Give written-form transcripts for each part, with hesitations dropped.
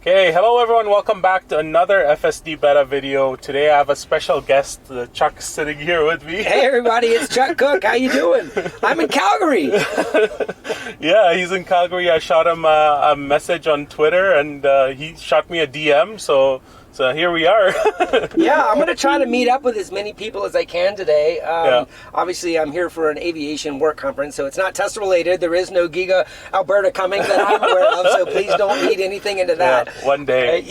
Okay, hello everyone, welcome back to another FSD beta video. Today I have a special guest, Chuck, sitting here with me. Hey everybody, it's Chuck Cook. How you doing? I'm in Calgary. Yeah, he's in Calgary. I shot him a message on Twitter and he shot me a DM, so here we are. Yeah, I'm going to try to meet up with as many people as I can today. Obviously, I'm here for an aviation work conference, so it's not Tesla related. There is no Giga Alberta coming that I'm aware of, so please don't read anything into that. Yeah, one day.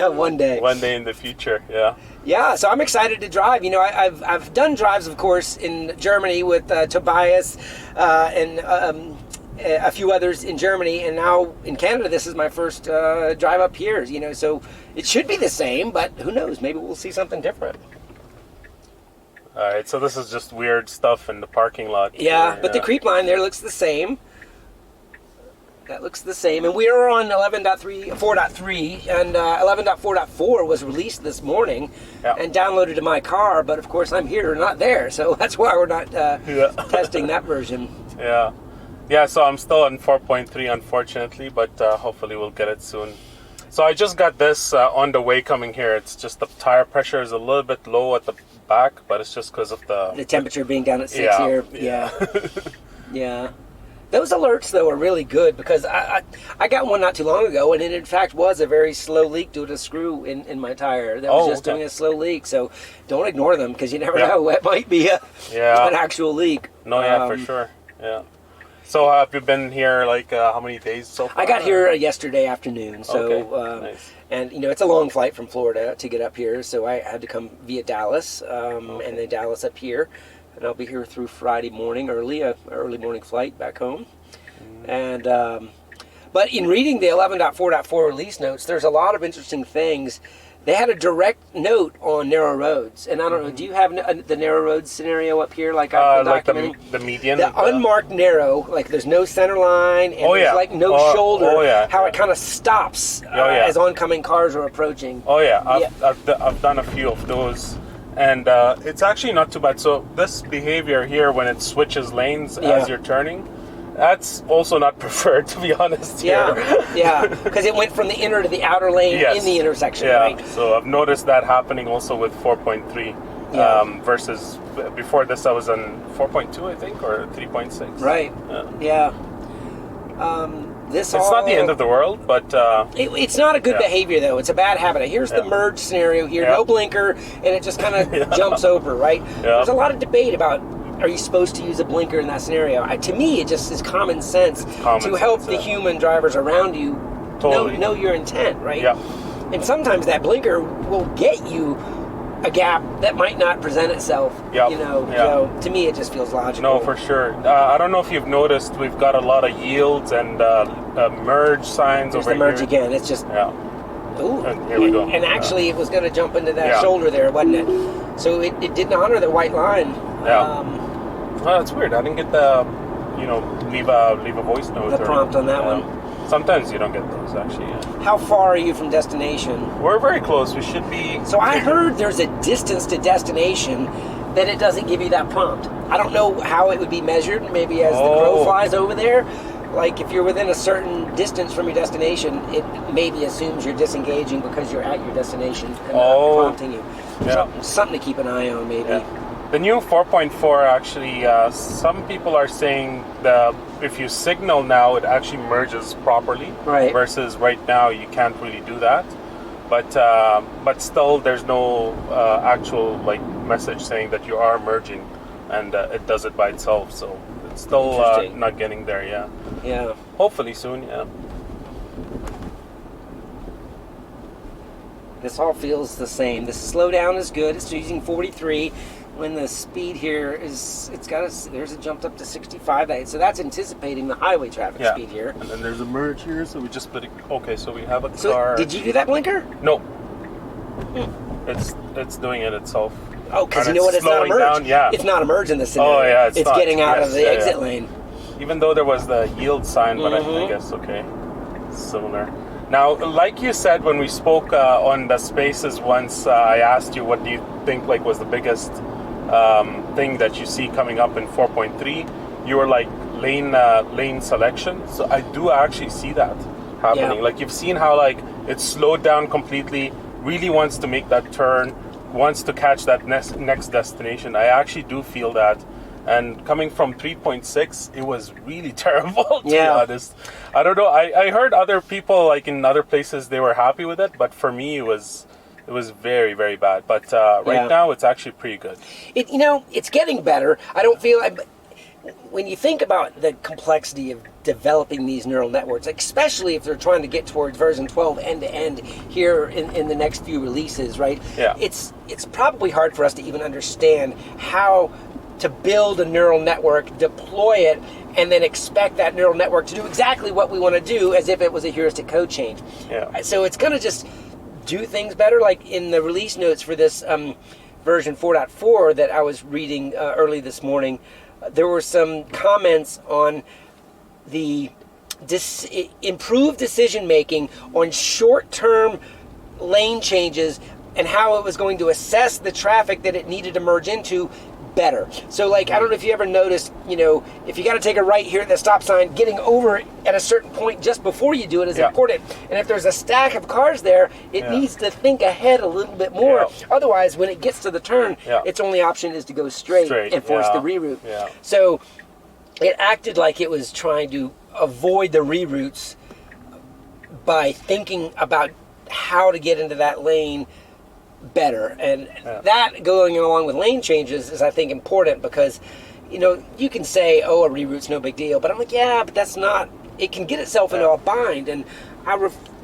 One day. One day in the future, yeah. Yeah, so I'm excited to drive. You know, I've done drives, of course, in Germany with Tobias and a few others in Germany, and now in Canada this is my first drive up here, you know, so it should be the same, but who knows, maybe we'll see something different. Alright, so this is just weird stuff in the parking lot. Yeah, but the creep line there looks the same. That looks the same, and we are on 4.3, and 11.4.4 was released this morning and downloaded to my car, but of course I'm here, not there, so that's why we're not testing that version. Yeah, so I'm still on 4.3 unfortunately, but hopefully we'll get it soon. So I just got this on the way coming here. It's just the tire pressure is a little bit low at the back, but it's just because of the temperature being down at 6 here. Yeah. Those alerts though are really good because I got one not too long ago, and it in fact was a very slow leak due to a screw in my tire that was just doing a slow leak. So don't ignore them because you never know, it might be an actual leak. No, for sure. Yeah. So have you been here like how many days so far? I got here yesterday afternoon. So nice. And you know, it's a long flight from Florida to get up here, so I had to come via Dallas, and then Dallas up here, and I'll be here through Friday morning early morning flight back home. And but in reading the 11.4.4 release notes, there's a lot of interesting things. They had a direct note on narrow roads, and I don't know. Do you have the narrow roads scenario up here, like I'm documenting? Like the median, the unmarked narrow, like there's no center line and there's like no shoulder. How it kind of stops as oncoming cars are approaching. I've done a few of those, and it's actually not too bad. So this behavior here, when it switches lanes as you're turning, that's also not preferred, to be honest. Because it went from the inner to the outer lane in the intersection, right? So I've noticed that happening also with 4.3 versus before this I was on 4.2, I think, or 3.6. Right. It's not the end of the world, but it's not a good behavior though. It's a bad habit. Here's the merge scenario here, no blinker, and it just kind of jumps over, right? There's a lot of debate about, are you supposed to use a blinker in that scenario? To me, it just is common sense to help the human drivers around you know your intent, right? And sometimes that blinker will get you a gap that might not present itself. You know, so to me, it just feels logical. No, for sure. I don't know if you've noticed, we've got a lot of yields and merge signs over here. There's the merge again. It's just ooh, and here we go. And actually, it was going to jump into that shoulder there, wasn't it? So it didn't honor the white line. Oh, that's weird. I didn't get the, leave a voice note. The prompt on that one. Sometimes you don't get those, actually. How far are you from destination? We're very close. We should be... So I heard there's a distance to destination that it doesn't give you that prompt. I don't know how it would be measured, maybe as the crow flies over there. Like if you're within a certain distance from your destination, it maybe assumes you're disengaging because you're at your destination and not prompting you. Something to keep an eye on, maybe. The new 4.4 actually, some people are saying that if you signal now, it actually merges properly. Right. Versus right now, you can't really do that. But still, there's no actual message saying that you are merging, and it does it by itself. So it's still not getting there. Yeah. Hopefully soon. Yeah. This all feels the same. The slowdown is good. It's using 43. When the speed here is, there's a jumped up to 65. So that's anticipating the highway traffic speed here. And then there's a merge here, so we just put it. Okay, so we have a so car. Did you do that blinker? No. It's doing it itself. Oh, because you know what? It's not a merge. It's not a merge in this scenario. Oh yeah, it's getting out of the exit lane. Even though there was the yield sign, but I guess similar. Now, like you said when we spoke on the Spaces once, I asked you what do you think was the biggest thing that you see coming up in 4.3. You were like lane selection. So I do actually see that. happening. Yeah. Like you've seen how like it's slowed down completely, really wants to make that turn, wants to catch that next destination. I actually do feel that. And coming from 3.6, it was really terrible, to be honest. I don't know. I heard other people, like in other places, they were happy with it. But for me, it was very, very bad. But right now, it's actually pretty good. It's getting better. I don't feel like... When you think about the complexity of developing these neural networks, especially if they're trying to get towards version 12 end-to-end here in the next few releases, right? Yeah. It's probably hard for us to even understand how to build a neural network, deploy it, and then expect that neural network to do exactly what we want to do as if it was a heuristic code change. Yeah. So it's going to just do things better. Like in the release notes for this version 4.4 that I was reading early this morning, there were some comments on the improved decision making on short-term lane changes and how it was going to assess the traffic that it needed to merge into better. So like, I don't know if you ever noticed, if you got to take a right here at the stop sign, getting over at a certain point just before you do it is important. And if there's a stack of cars there, it needs to think ahead a little bit more. Otherwise, when it gets to the turn, its only option is to go straight and force the reroute. So it acted like it was trying to avoid the reroutes by thinking about how to get into that lane better, and that going along with lane changes is, I think, important because you can say, oh, a reroute's no big deal, but I'm like, yeah, but that's not, it can get itself into a bind. And I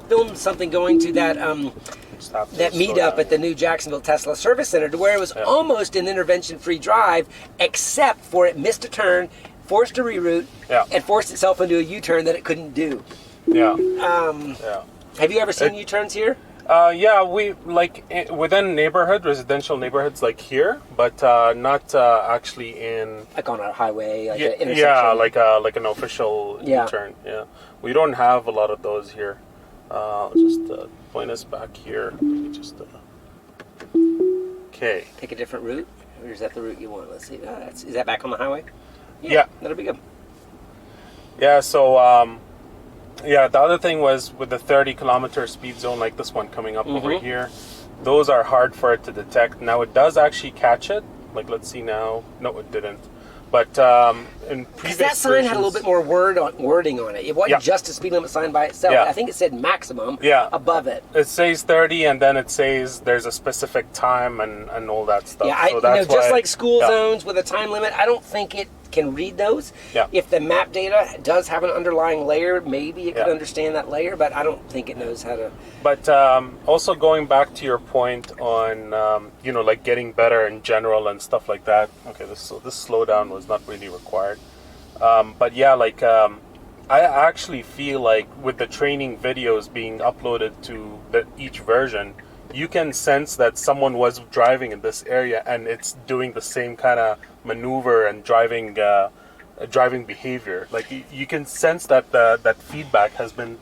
filmed something going to that meetup at the new Jacksonville Tesla Service Center, to where it was almost an intervention-free drive, except for it missed a turn, forced a reroute, and forced itself into a U-turn that it couldn't do. Have you ever seen U-turns here? We within residential neighborhoods like here, but not actually in like on a highway, like an intersection. like an official U-turn. Yeah, we don't have a lot of those here. Just point us back here. Let me just. Okay. Take a different route, or is that the route you want? Let's see. Is that back on the highway? Yeah, that'll be good. Yeah. So. The other thing was with the 30-kilometer speed zone, like this one coming up over here, those are hard for it to detect. Now, it does actually catch it. Like, let's see now. No, it didn't. But in previous that sign had a little bit more wording on it. It wasn't just a speed limit sign by itself. I think it said maximum above it. It says 30, and then it says there's a specific time and all that stuff. Yeah, so that's just like school zones with a time limit, I don't think it can read those. If the map data does have an underlying layer, maybe it could understand that layer, but I don't think it knows how to. But also going back to your point on like getting better in general and stuff like that. Okay, this slowdown was not really required. But I actually feel like with the training videos being uploaded to each version, you can sense that someone was driving in this area and it's doing the same kind of maneuver and driving behavior. Like you can sense that that feedback has been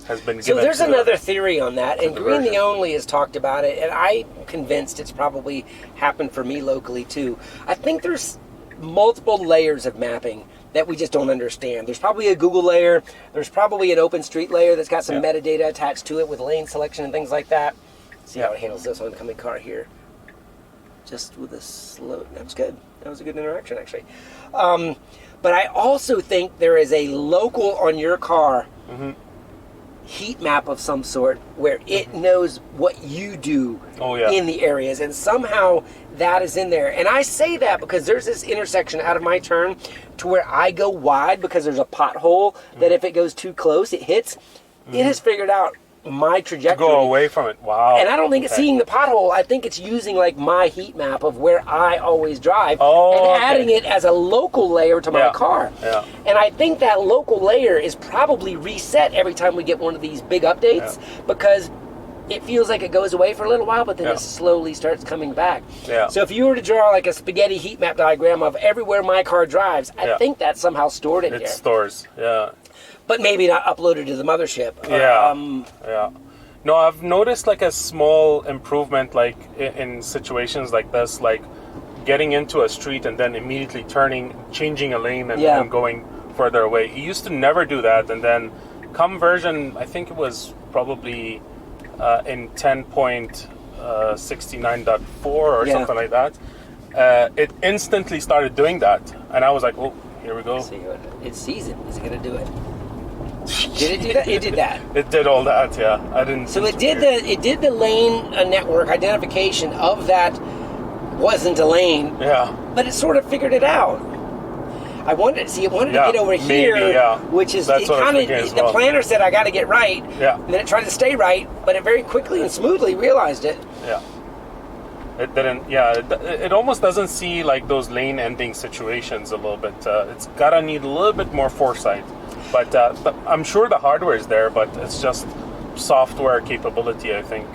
given. So there's another theory on that, and Green the Only has talked about it, and I'm convinced it's probably happened for me locally too. I think there's multiple layers of mapping that we just don't understand. There's probably a Google layer. There's probably an OpenStreet layer that's got some metadata attached to it with lane selection and things like that. See how it handles this oncoming car here. Just with a slow... That was good. That was a good interaction, actually. But I also think there is a local on your car heat map of some sort where it knows what you do in the areas. And somehow that is in there. And I say that because there's this intersection out of my turn to where I go wide because there's a pothole that if it goes too close, it hits. It has figured out my trajectory. Go away from it. Wow. And I don't think it's seeing the pothole. I think it's using like my heat map of where I always drive and adding it as a local layer to my car. Yeah. And I think that local layer is probably reset every time we get one of these big updates because it feels like it goes away for a little while, but then it slowly starts coming back. Yeah. So if you were to draw like a spaghetti heat map diagram of everywhere my car drives, I think that's somehow stored in here. It stores, but maybe not uploaded to the mothership. No, I've noticed like a small improvement, like in situations like this, like getting into a street and then immediately changing a lane and going further away. It used to never do that, and then come version, I think it was probably in 10.69.4 or something like that. It instantly started doing that, and I was like, "Oh, here we go." Let's see it's seasoned. Is it going to do it? Did it do that? It did that. It did all that, yeah. I didn't. So it did the lane network identification of that wasn't a lane. Yeah. But it sort of figured it out. It wanted to get over here, which is that's what I'm thinking as well. The planner said I got to get right. Yeah. And then it tried to stay right, but it very quickly and smoothly realized it. Yeah. It didn't. Yeah. It almost doesn't see like those lane ending situations a little bit. It's gotta need a little bit more foresight. But I'm sure the hardware is there, but it's just software capability, I think,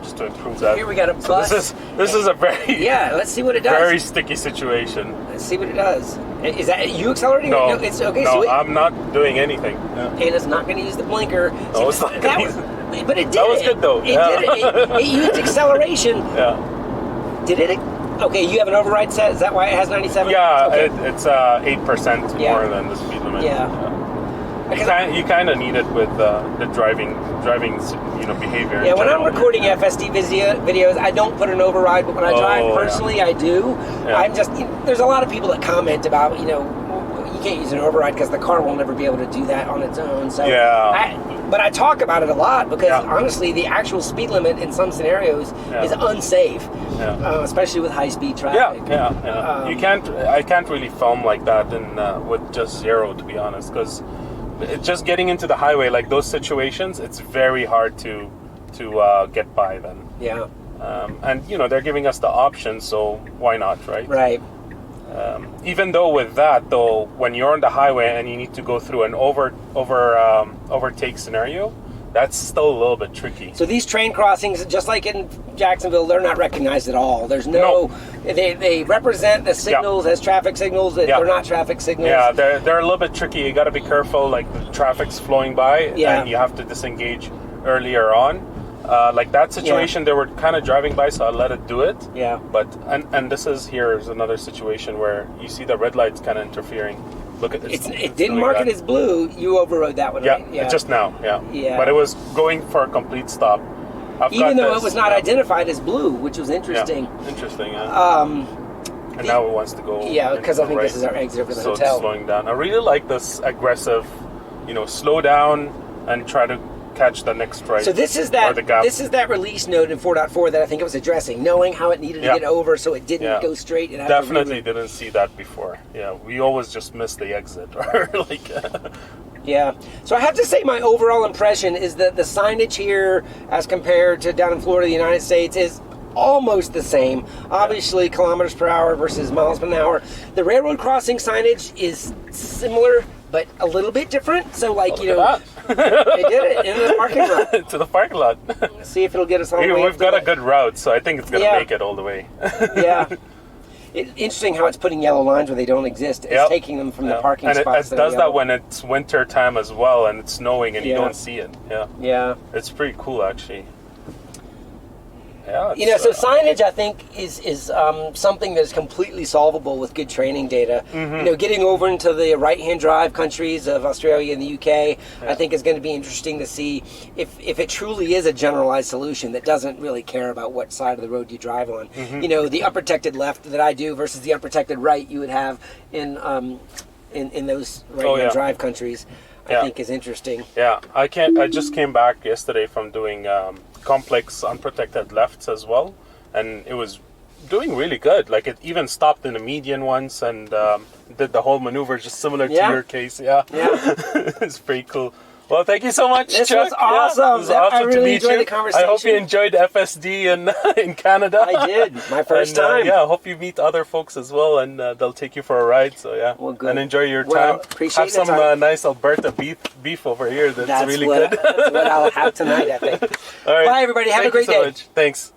just to improve that. Here we got a bus. So this is a very let's see what it does. Very sticky situation. Let's see what it does. Is that you accelerating? No, it's okay. No, so I'm not doing anything. Yeah. And it's not going to use the blinker. No, it's not going to use it. But it did. That was good though. It did it. It used acceleration. Yeah. Did it? Okay, you have an override set. Is that why it has 97? Yeah, okay. It's 8% more than the speed limit. Yeah. You kind of need it with the driving behavior. Yeah, when I'm recording FSD videos, I don't put an override, but when I drive personally, I do. Yeah. I'm just, there's a lot of people that comment about, you can't use an override because the car will never be able to do that on its own. So but I talk about it a lot because honestly, the actual speed limit in some scenarios is unsafe, especially with high-speed traffic. I can't really film like that with just zero, to be honest, because just getting into the highway, like those situations, it's very hard to get by then. Yeah. And they're giving us the option, so why not, right? Right. Even though with that, though, when you're on the highway and you need to go through an overtake scenario, that's still a little bit tricky. So these train crossings, just like in Jacksonville, they're not recognized at all. There's they represent the signals as traffic signals. They're not traffic signals. Yeah, they're a little bit tricky. You got to be careful. Like the traffic's flowing by, and you have to disengage earlier on. Like that situation, they were kind of driving by, so I let it do it. Yeah. But and this is another situation where you see the red lights kind of interfering. Look at this. It didn't mark it as blue. You overrode that one, right? Yeah, just now. Yeah. But it was going for a complete stop. Even though it was not identified as blue, which was interesting. Yeah. Interesting. Yeah. And now it wants to go. Yeah, because I think this is our exit for the hotel. So it's slowing down. I really like this aggressive, slow down and try to catch the next right. So this is that release note in 4.4 that I think it was addressing, knowing how it needed to get over so it didn't go straight. And definitely didn't see that before. Yeah, we always just miss the exit or like. Yeah. So I have to say my overall impression is that the signage here, as compared to down in Florida, the United States, is almost the same. Obviously, kilometers per hour versus miles per hour. The railroad crossing signage is similar, but a little bit different. So, like, they did it in the parking lot. To the parking lot. See if it'll get us all the way. We've got a good route, so I think it's going to make it all the way. Yeah. It's interesting how it's putting yellow lines where they don't exist. It's taking them from the parking spots. And it does that when it's winter time as well, and it's snowing, and you don't see it. Yeah. Yeah. It's pretty cool, actually. Yeah, so signage, I think, is something that is completely solvable with good training data. Mm-hmm. Getting over into the right-hand drive countries of Australia and the UK, I think is going to be interesting to see if it truly is a generalized solution that doesn't really care about what side of the road you drive on. Mm-hmm. The unprotected left that I do versus the unprotected right you would have in those right-hand drive countries, I think is interesting. Yeah, I just came back yesterday from doing complex unprotected lefts as well, and it was doing really good. Like it even stopped in the median once and did the whole maneuver just similar to your case. Yeah. It's pretty cool. Well, thank you so much, This Chuck. was awesome. It was awesome I really to meet you. enjoyed the conversation. I hope you enjoyed FSD in Canada. I did. My first time. I hope you meet other folks as well, and they'll take you for a ride. So well, good. And enjoy your time. Appreciate Have some nice Alberta beef over here. That's really good. That's what I'll have tonight, I think. All right. Bye, everybody. Have a great day. Much. Thanks.